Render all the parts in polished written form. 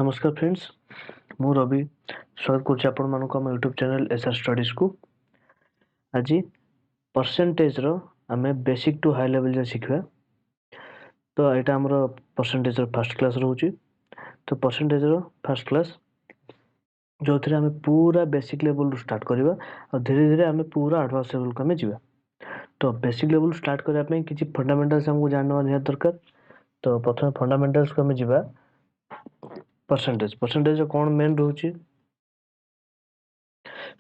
नमस्कार फ्रेंड्स, मु रवि स्वागत करुच्ची आपण मानक आम यूट्यूब चैनल एसआर स्टडीज को। आज परसेंटेज रो आमे बेसिक टू हाई लेवल जा शिखवा। तो एटा हमरो परसेंटेज रो फर्स्ट क्लास रहउची। तो परसेंटेज रो फर्स्ट क्लास जो थरे आमे पूरा बेसिक लेवल रो स्टार्ट करबा और धीरे धीरे आमे पूरा एडवांस लेवल को आमे जीवा। तो बेसिक लेवल स्टार्ट करबा पे किछि फंडामेंटल्स हमको जानवा निया दरकार। तो प्रथम फंडामेंटल्स को आमे जीवा। परसेंटेज कौन मेन रहउची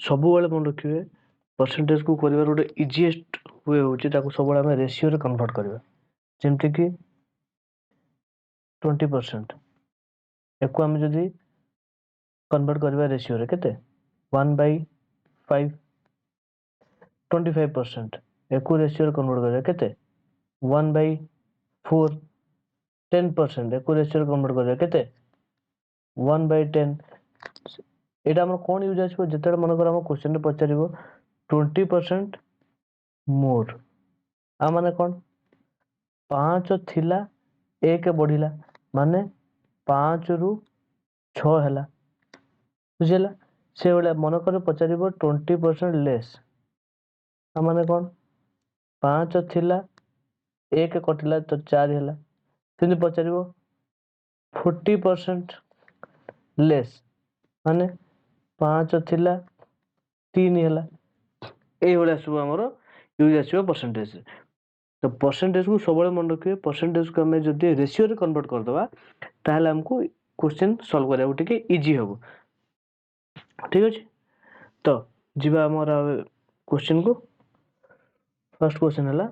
सब बेले मन रखिए। परसेंटेज को करिवार गोटे इजीएस्ट वे होची ताको सब बेले हम रेशियो रे कन्वर्ट करबा। जेमति कि 20% एको हम जदी कन्वर्ट करबा रेशियो रे केते 1/5। 25% एको रेशियो रे कन्वर्ट करबा केते 1/4। 10% एको रेशियो रे कन्वर्ट करबा केते 1/10। एटा हम कोन यूज आछो जते मन कर हम क्वेश्चन रे पचारिबो 20% मोर आ माने कोन 5 थिला 1 बढ़िला माने 5 रु 6 हैला। बुझिला से बेले मन कर पचारिबो 20% लेस आ माने कोन 5 थिला 1 कटिला तो 4 हैला। तिनि पचारिबो 40% लेस माने 5 थिला 3 हैला। ए होले सब हमरो यूज आछो परसेंटेज। तो परसेंटेज को सब मन रखिए। परसेंटेज को हमें जदि रेशियो रे कन्वर्ट कर दवा ताहले हमको क्वेश्चन सॉल्व करिया टिके इजी होबो। ठीक अछि। तो जीवा हमरा क्वेश्चन को। फर्स्ट क्वेश्चन हला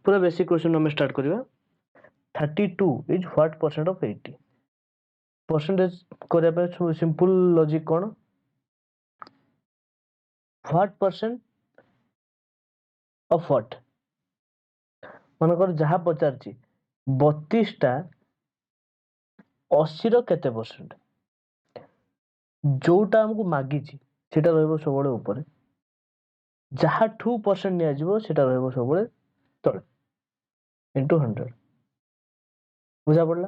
पूरा बेसिक क्वेश्चन हम स्टार्ट करिवा। 32 is what percent of 80। Percentage करिया पे सिंपल लॉजिक कोन व्हाट परसेंट ऑफ व्हाट मन कर जहा पचारची 32 टा 80 रो केते परसेंट जोटा हमको मागिची सेटा रहबो सबले ऊपर जहा 2% निया जिवो सेटा रहबो सबले तळे इनटू 100। बुझा पड़ला।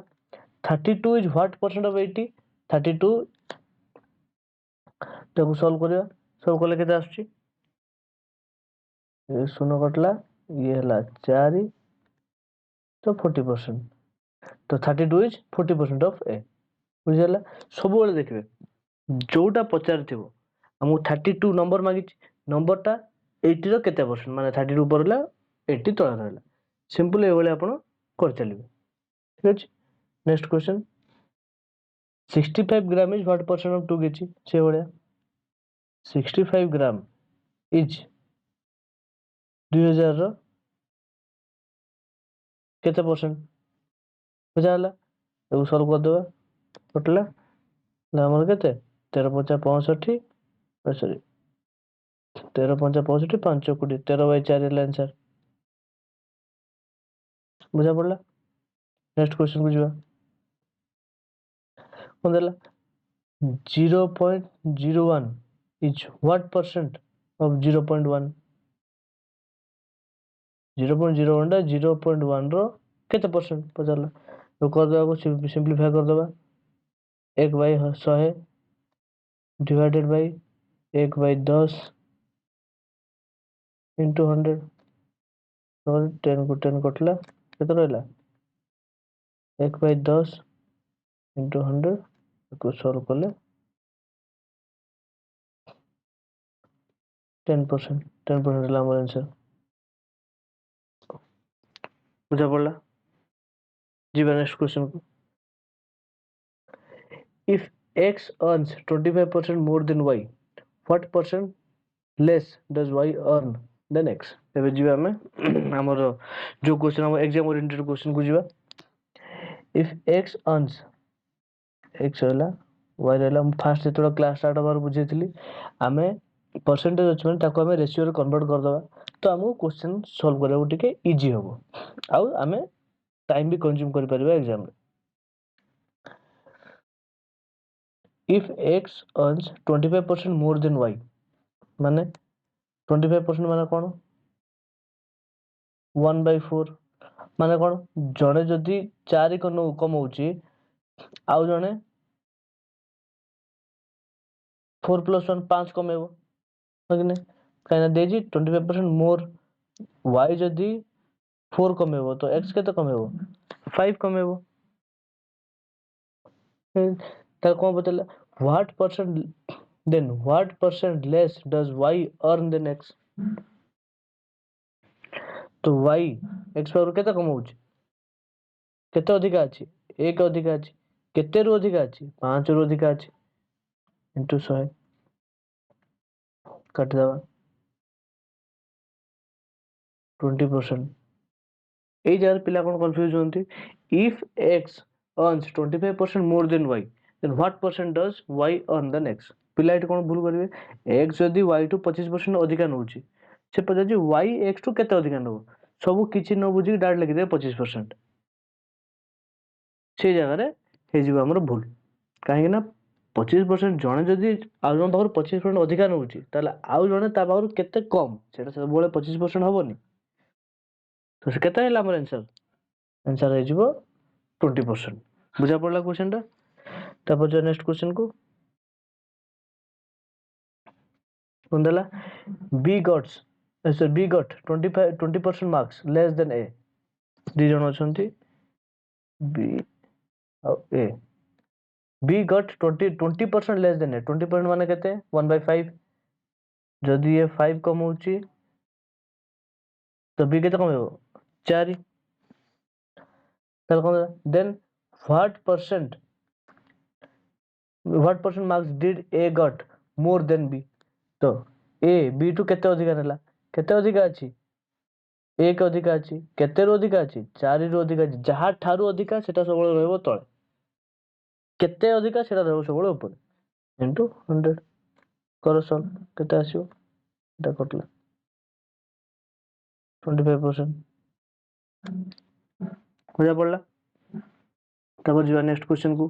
32 इज व्हाट परसेंट ऑफ 80। 32 ताको सॉल्व करिया। सॉल्व करले केते आछी ये शून्य कटला ये हला 4 तो 40%। तो 32 इज 40% ऑफ ए। बुझिला सब बेले देखबे जोटा पचार थिबो हमु 32 नंबर मागी नंबरटा 80 रो केते परसेंट माने 32 ऊपर हला 80 तळे रहला। सिंपल ए बेले आपण कर चलिबे। ठीक अछि। Next question 65 gram is what percent of 2 kg। से बेले 65 ग्राम इज 2000 रो केते परसेंट बुझाला। एउ सॉल्व कर देबा टोटल हमर केते 13×5 = 65 सॉरी 13×5 = 5 कोटी 13/4 है आंसर। बुझा पड़ला। नेक्स्ट क्वेश्चन को जीवा। कोन देला 0.01 इज व्हाट परसेंट ऑफ 0.1। 0.01 टा 0.1 रो केते परसेंट पचारला। तो कर देबा को सिंपलीफाई कर देबा 1/100 डिवाइडेड बाय 1/10 into 100 और 10 को 10 कटला केते रहला 1/10 into 100 को सॉल्व करले 10% 10% हला हमर आंसर। बुझा पड़ला। जीवा नेक्स्ट क्वेश्चन को। If x earns 25% more than y, what percent less does y earn than x? एबे जीवा में हमर जो क्वेश्चन हम एग्जाम ओरिएंटेड क्वेश्चन को जीवा। If x earns x होला y रहला हम फास्ट जेतोला क्लास स्टार्ट होबार बुझेतली हमें परसेंटेज अछि ताको हमें रेशियो रे कन्वर्ट कर दबा तो हमको क्वेश्चन सॉल्व करबो टिके इजी होबो आ हमें टाइम भी कंज्यूम कर परबा एग्जाम रे। If x earns 25% more than y माने 25% माने कोन 1/4 माने कोन जड़े जदी 4 कम होउची आउ जणे 4 + 1 5 कमेबो कि नहीं कहीं देजी 25% मोर y जदि 4 कमेबो तो x केते कमेबो 5 कमेबो तार कोन बतला what percent then what percent less does y earn than x तो y x पावर केते कमाउछ केते अधिका अछि 1 अधिका अछि केते रु अधिका अछि 5 रु अधिका अछि इंटू 100 काट दवा 20% এই জায়গার পিলা কোন confuse হନ୍ତି if x earns 25% more than y then what percent does y earn than x ପିଲା ଏଠି କଣ ଭୁଲ କରିବେ x ଯଦି y ଠୁ 25% ଅଧିକା ନଉଛି ସେ ପଚାରୁଛି y x ଠୁ କେତେ ଅଧିକା ନବ ସବୁ କିଛି ନ ବୁଝିକି ଡାଇରେକ୍ଟ ଲେଖିଦେବେ 25% ସେଇ ଜାଗାରେ ହେଇଯିବ ଆମର ଭୁଲ କାହିଁକି ନା 25% ଜଣେ ଯଦି ଆଉ ଜଣ ପାଖରୁ 25% ଅଧିକା ନଉଛି ତାହେଲେ ଆଉ ଜଣେ ତା ପାଖରୁ କେତେ କମ ସେଟା ସବୁବେଳେ 25% ହବନି ତ ସେ କେତେ ହେଲା ଆମର आंसर ହେଇଯିବ 20% बुझा पड़ला क्वेश्चन टा तापर जो नेक्स्ट क्वेश्चन को कौन देला B got 20% marks less than A दी जण अछंती B और A B got 20% less than A 20% माने केते 1/5 जदि ये 5 कमाउची तो B केते कमेबो 4 तार कोन then what percent marks did A got more than B तो A B टू केते अधिका नेला केते अधिका अछि 1 अधिका अछि केते रो अधिका अछि 4 रो अधिका अछि जहा ठारू अधिका सेटा सबले रहबो तळे केते अधिका सेटा रहबो सबले ऊपर इनटू 100 करो सॉल्व केते आसीओ एटा कटला 25% बुझा पड़ला तब जो नेक्स्ट क्वेश्चन को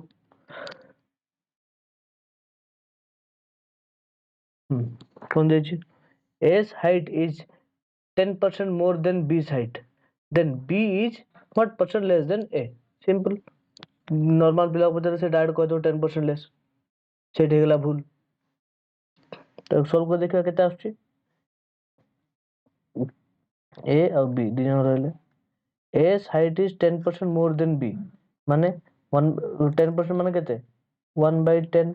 कौन देछि A's height is 10% more than B's height then B is what percent less than A simple normal पिला पचारे से डायरेक्ट कह दो 10% लेस सेट हेगला भूल तो सॉल्व कर देखा केते आछी A और B दी जण रहले A's height is 10% more than B माने 10% माने केते 1/10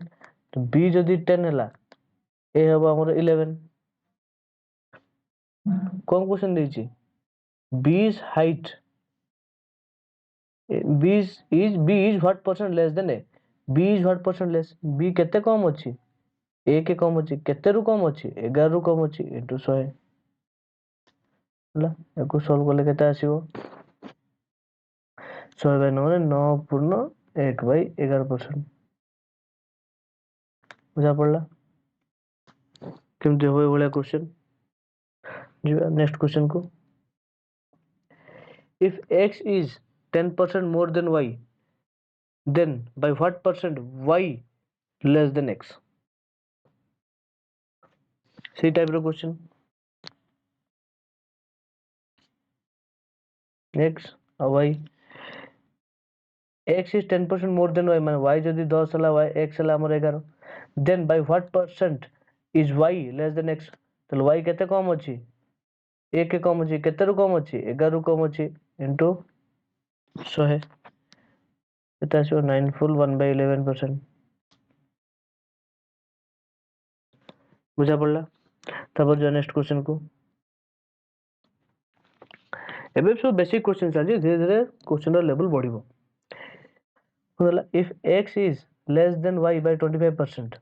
तो B जदि 10 हैला A हबो हमर 11 कौन क्वेश्चन देछि B's height B is what percent less than A B is what percent less B केते कम अछि A के कम अछि केते रु कम अछि 11 रु कम अछि इनटू 100 होला एको सॉल्व करले केते आसीबो 100/9 रे 9.1/11% बुझा पड़ला केमते होय बोले क्वेश्चन जी नेक्स्ट क्वेश्चन को if x is 10% more than y then by what percent y less than x सी टाइप रो क्वेश्चन x और y x is 10% more than y माने y जदि 10 हला y x हला हमर 11 then by what percent is y less than x तो y केते कम अछि 1 के कम अछि केते रु कम अछि 11 रु कम अछि इनटू 100 केते आसीओ 9 फुल 1/11% बुझा पड़ला तब जो नेक्स्ट क्वेश्चन को एबे सब बेसिक क्वेश्चन चाहि धीरे धीरे क्वेश्चन रो लेवल बढ़िबो होला if x is less than y by 25%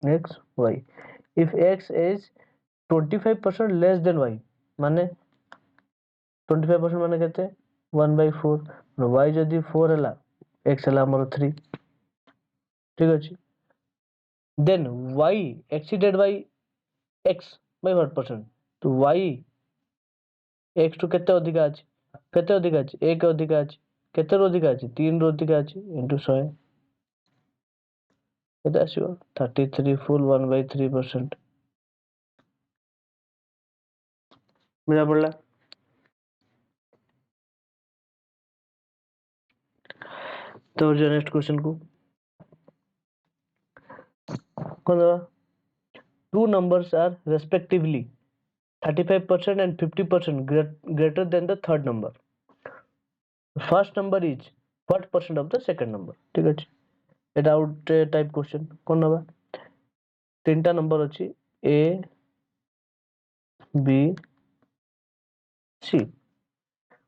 x y if x is 25% less than y माने 25% माने केते 1/4 y जदि 4 हला x हला हमर 3 ठीक अछि then y exceeded by x by what percent तो y x टू केते अधिका अछि केते अधिका अछि 1 अधिका अछि केते रो अधिका अछि 3 रो अधिका अछि इनटू 100 केते आसीओ 33 फुल 1/3% बुझा पड़ला तो नेक्स्ट क्वेश्चन को कौन दबा two numbers are respectively 35% and 50% greater than the third number. First number is what percent of the second number? ठीक ଅଛି এটা ଗୋଟେ type question କଣ ନବା ତିନିଟା number ଅଛି A B C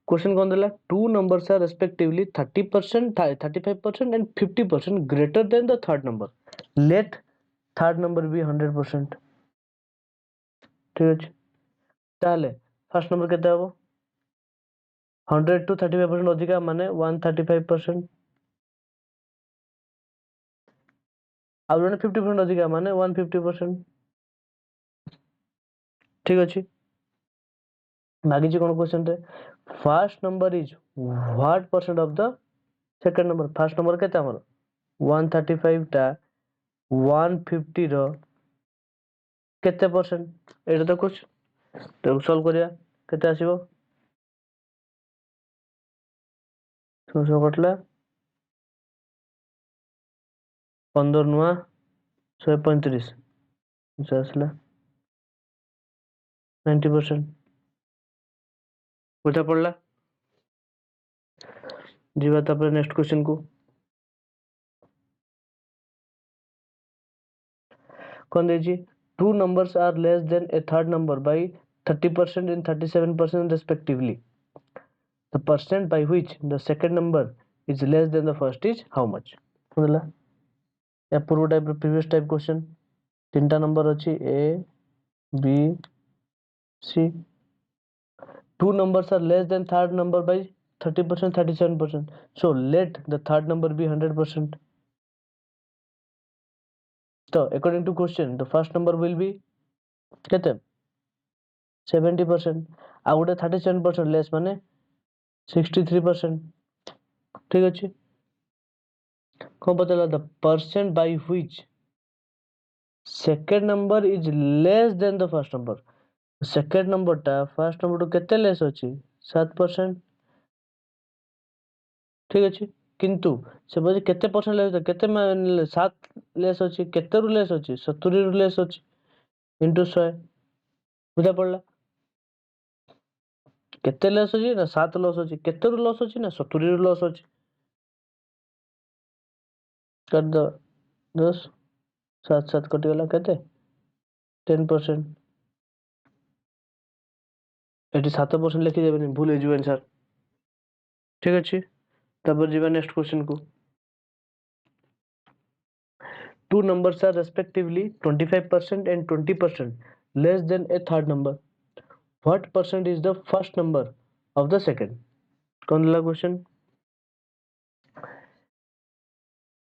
question କଣ ଦେଲା two numbers are respectively 30% 35% and 50% greater than the third number. Let third number be 100%. ठीक ଅଛି ତାହେଲେ first number କେତେ ହବ 100 to 35% ଅଧିକା ମାନେ 135% ଆଉ ଜଣେ 50% ଅଧିକା ମାନେ 150%. ଠିକ ଅଛି ମାଗିଛି କଣ କ୍ୱେଶ୍ଚନ ରେ first number is what percent of the second number first number କେତେ ଆମର 135 ଟା 150 ର କେତେ ପରସେଣ୍ଟ ଏଇଟା ତ କ୍ୱେଶ୍ଚନ ତାକୁ ସଲ୍ଭ କରିବା କେତେ ଆସିବ 600 କଟିଲା 15 ନୂଆ 135 ଆସିଲା 90% ବୁଝା ପଡିଲା ଯିବା ତାପରେ ନେକ୍ସଟ କ୍ୱେଶ୍ଚନ କୁ कौन दीजिए two numbers are less than a third number by 30% and 37% respectively. The percent by which the second number is less than the first is how much? बोला या पूर्व टाइप previous type question तीनटा number अच्छी A B C two numbers are less than third number by 30% 37%. So let the third number be 100%. So according to question the first number will be केते 70% ଆଉ ଗୋଟେ 37% less ମାନେ 63% ଠିକ ଅଛି କଣ ପଚାରିଲା the percent by which second number is less than the first number second number ଟା first number ଠୁ କେତେ less ଅଛି 7% ଠିକ ଅଛି କିନ୍ତୁ ସେ ବୋଧେ କେତେ percent less କେତେ 7 less ଅଛି କେତେରୁ less ଅଛି 70 ରୁ less ଅଛି into 100 ବୁଝା ପଡିଲା କେତେ ଲସ୍ ଅଛି ନା 7 ଲସ୍ ଅଛି କେତେରୁ ଲସ୍ ଅଛି ନା 70 ରୁ ଲସ୍ ଅଛି କରିଦବା 10 7 7 କଟିଗଲା କେତେ 10% ଏଠି 7% ଲେଖିଦେବେନି ଭୁଲ ହେଇଯିବ ଆନ୍ସର ଠିକ ଅଛି ତାପରେ ଯିବା ନେକ୍ସଟ କ୍ୱେଶ୍ଚନ କୁ two numbers are respectively 25% and 20% less than a third number what percent is the first number of the second कौन ला question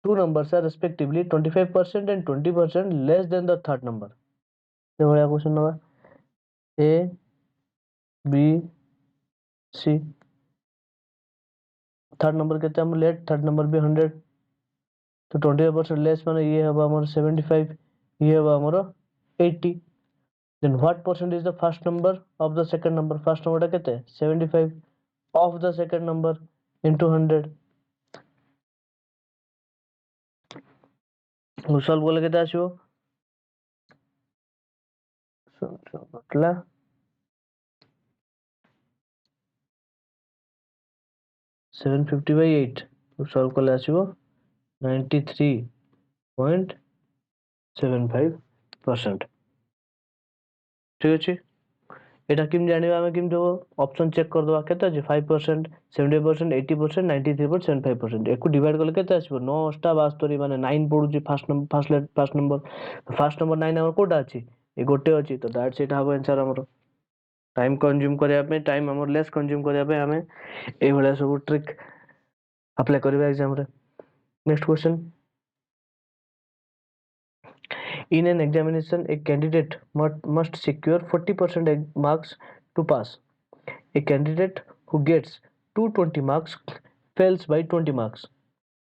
two numbers are respectively 25% and 20% less than the third number ये भलिया question नवा A B C third number केते हम late third number भी 100 तो 25% less माने ये हबा हमर 75 ये हबा हमर 80 then what percent is the first number of the second number first number टा केते 75 of the second number into 100 solve करले केते आसीबो कटला 750 by 8 सॉल्व करले आसीबो 93.75% ठीक अछि एटा किम जानिबा हम किम देबो ऑप्शन चेक कर दवा केते अछि 5% 70% 80% 93.75% एकु डिवाइड करले केते आसीबो 9 8 72 माने 9 पडुची फर्स्ट नंबर 9 हमर कोटा अछि ए गोटे अछि तो दैट सेट हबो आंसर हमर टाइम कंज्यूम करिया पे टाइम हमर लेस कंज्यूम करिया पे हमें ए भले सब ट्रिक अप्लाई करबा एग्जाम रे next question in an examination a candidate must secure 40% marks to pass a candidate who gets 220 marks fails by 20 marks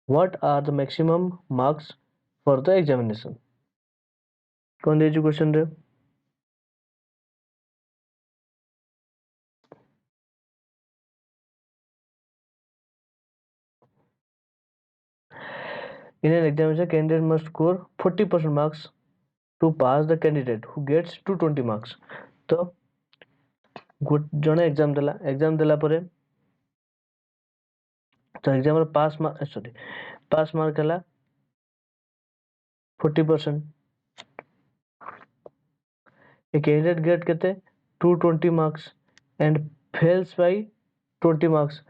what are the maximum marks for the examination कौन दे question रे In an examination, candidate must score 40% marks to pass the candidate who gets 220 marks. तो जने exam देला परे तो exam रे पास mark है 40%. A candidate get केते 220 marks and fails by 20 marks.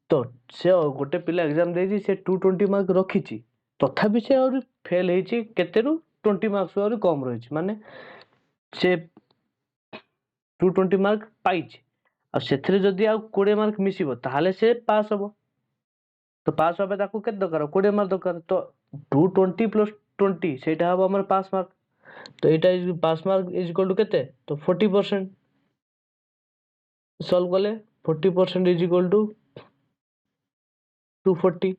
तो से गोटे पिला एग्जाम देछि से 220 मार्क रखिछि तथापि से और फेल हेछि केतेरु 20 मार्क्स और कम रहिछि माने से 220 मार्क पाइछि आ सेथरे जदि आ 20 मार्क मिसिबो ताहाले से पास हबो. तो पास होबे ताकू केते दरकार 20 मार्क दरकार. तो 220 प्लस 20 सेटा हबो हमर पास मार्क. तो एटा is pass mark is equal to केते तो 40%. सॉल्व कले 40% is equal to 240.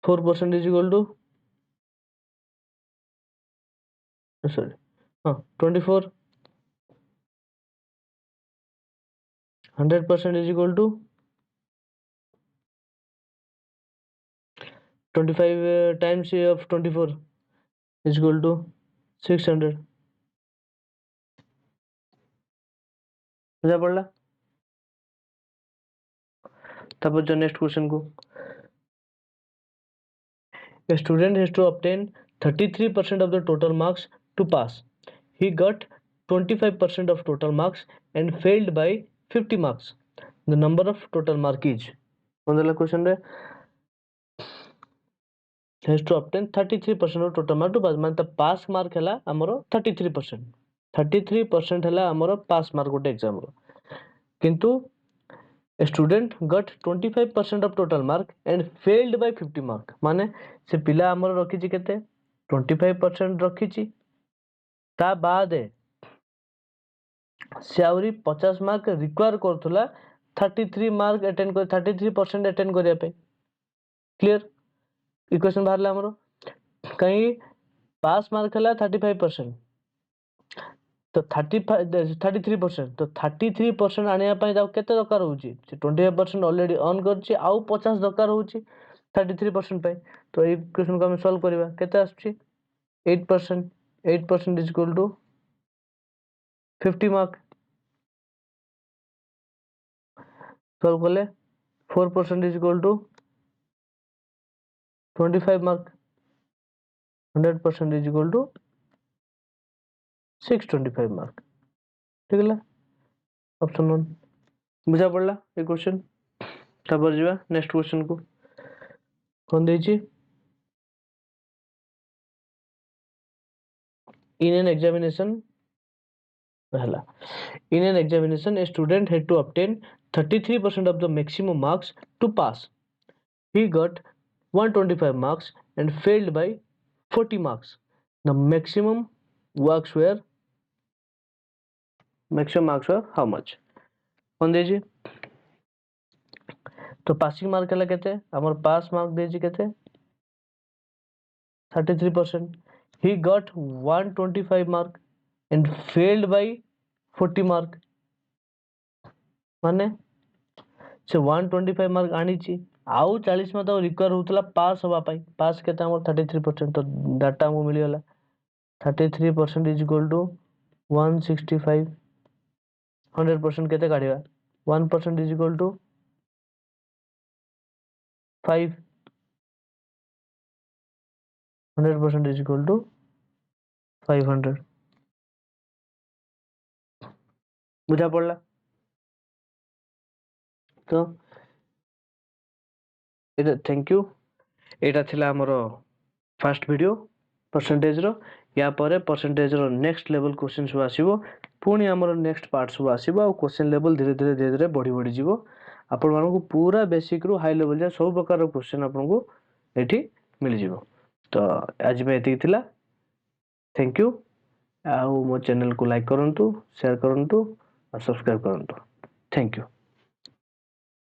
4% is equal to 24. 100% is equal to 25 times of 24 is equal to 600. बुझा पड़ला. तब जो नेक्स्ट क्वेश्चन को a student has to obtain 33% of the total marks to pass. He got 25% of total marks and failed by 50 marks. The number of total mark is question रे has to obtain 33% of total mark to pass. माने पास mark है हमरो 33%. 33% है हमरो पास mark गोटे exam रो किंतु a student got 25% of total mark and failed by 50 mark. माने से पिला हमर रखिछि केते 25% रखिछि ता बाद से आउरी 50 मार्क रिक्वायर करथुला 33 मार्क अटेंड कर 33% अटेंड करिया पे. क्लियर इक्वेशन बाहरला हमरो कहीं पास मार्क हला 35% तो 33% तो 33% आनिया पई जाऊ केते दरकार होउची 25% ऑलरेडी ऑन करची आउ 50 दरकार होउची 33% पे. तो ए क्वेश्चन को हम सॉल्व करबा केते आछी 8%. 8% is equal to 50 mark. Solve करले 4% is equal to 25 mark. 100% is equal to 625 mark. ठीक है ऑप्शन 1 बुझा पड़ला ए क्वेश्चन. तब जीवा नेक्स्ट क्वेश्चन को कौन देछि in an examination पहला in an examination a student had to obtain 33% of the maximum marks to pass. He got 125 marks and failed by 40 marks. The maximum marks were how much? कौन देछि तो passing mark हला केते हमर पास mark देछि केते 33%. He got 125 mark and failed by 40 mark. माने से 125 मार्क आनीची आउ 40 में तो रिक्वायर होतला पास होबा पई. पास केते हमर 33% तो डाटा हमो मिली होला 33% इज इक्वल टू 165. 100% केते काढिबा 1% is equal to 5. 100% is equal to 500. बुझा पड़ला. तो एटा थैंक यू. एटा थिला हमरो फर्स्ट वीडियो परसेंटेज रो. या परे परसेंटेज रो नेक्स्ट लेवल क्वेश्चन सब आसीबो पुनी हमरो नेक्स्ट पार्ट सब आसीबो आ क्वेश्चन लेवल धीरे धीरे बढ़ी जीवो. आपण मानको पूरा बेसिक रो हाई लेवल जा सब प्रकार रो क्वेश्चन आपण को एठी मिल जीवो. तो आज में एति थिला. Thank you. आ मो चैनल को लाइक करंतु शेयर करंतु और सब्सक्राइब करंतु. Thank you.